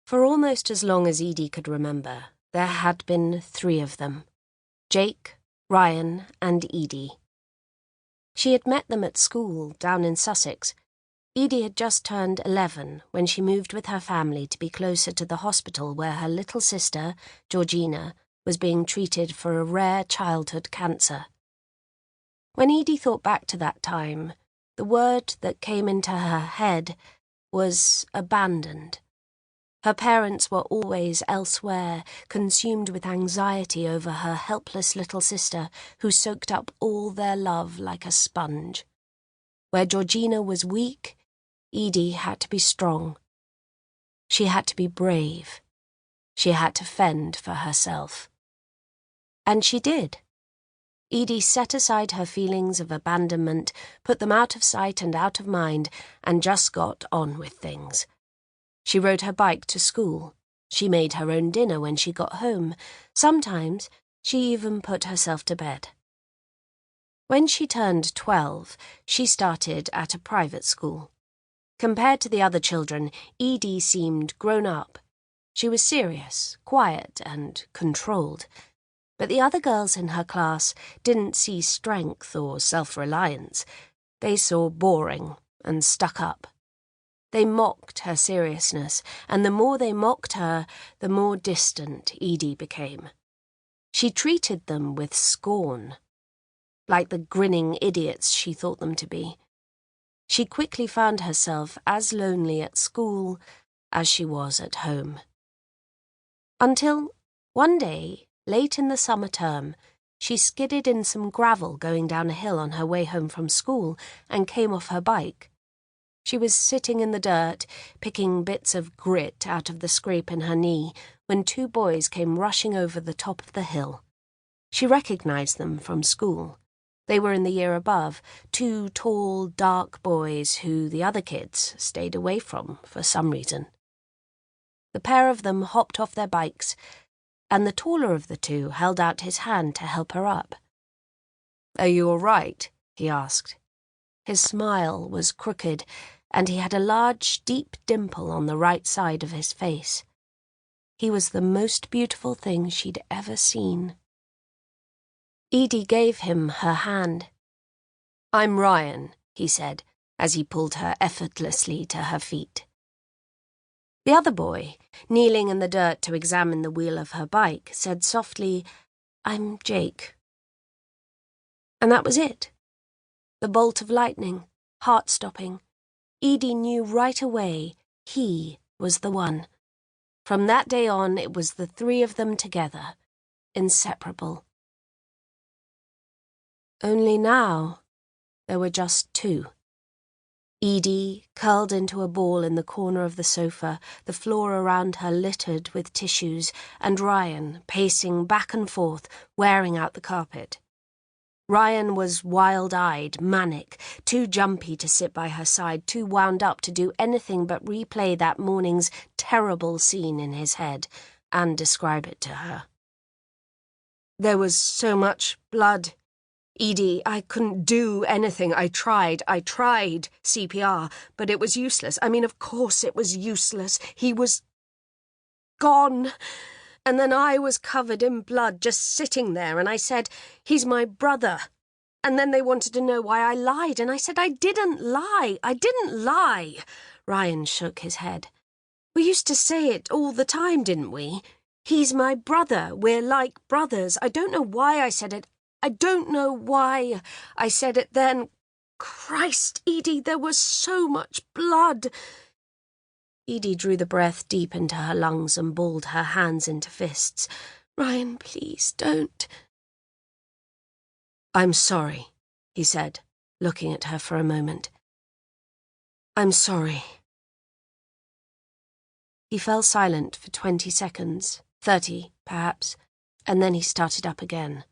For almost as long as Edie could remember, there had been 3 of them: Jake, Ryan, and Edie. She had met them at school down in Sussex. Edie had just turned 11 when she moved with her family to be closer to the hospital where her little sister, Georgina, was being treated for a rare childhood cancer. When Edie thought back to that time, the word that came into her head was abandoned. Her parents were always elsewhere, consumed with anxiety over her helpless little sister who soaked up all their love like a sponge. Where Georgina was weak, Edie had to be strong. She had to be brave. She had to fend for herself. And she did. Edie set aside her feelings of abandonment, put them out of sight and out of mind, and just got on with things. She rode her bike to school. She made her own dinner when she got home. Sometimes she even put herself to bed. When she turned 12, she started at a private school. Compared to the other children, Edie seemed grown up. She was serious, quiet, and controlled. But the other girls in her class didn't see strength or self-reliance. They saw boring and stuck up. They mocked her seriousness, and the more they mocked her, the more distant Edie became. She treated them with scorn, like the grinning idiots she thought them to be. She quickly found herself as lonely at school as she was at home. Until, one day, late in the summer term, she skidded in some gravel going down a hill on her way home from school and came off her bike. She was sitting in the dirt, picking bits of grit out of the scrape in her knee, when 2 boys came rushing over the top of the hill. She recognized them from school. They were in the year above, 2 tall, dark boys who the other kids stayed away from for some reason. The pair of them hopped off their bikes, and the taller of the 2 held out his hand to help her up. "Are you all right?" he asked. His smile was crooked, and he had a large, deep dimple on the right side of his face. He was the most beautiful thing she'd ever seen. Edie gave him her hand. "I'm Ryan," he said, as he pulled her effortlessly to her feet. The other boy, kneeling in the dirt to examine the wheel of her bike, said softly, "I'm Jake." And that was it. The bolt of lightning, heart-stopping. Edie knew right away he was the one. From that day on, it was the 3 of them together, inseparable. Only now, there were just 2. Edie, curled into a ball in the corner of the sofa, the floor around her littered with tissues, and Ryan pacing back and forth, wearing out the carpet. Ryan was wild-eyed, manic, too jumpy to sit by her side, too wound up to do anything but replay that morning's terrible scene in his head and describe it to her. "There was so much blood. Edie, I couldn't do anything. I tried CPR, but it was useless. I mean, of course it was useless. He was gone. And then I was covered in blood, just sitting there, and I said, 'He's my brother.' And then they wanted to know why I lied, and I said, 'I didn't lie. Ryan shook his head. "We used to say it all the time, didn't we? 'He's my brother. We're like brothers.' I don't know why I said it. I don't know why I said it then. Christ, Edie, there was so much blood." Edie drew the breath deep into her lungs and balled her hands into fists. "Ryan, please, don't." "I'm sorry," he said, looking at her for a moment. "I'm sorry." He fell silent for 20 seconds, 30, perhaps, and then he started up again.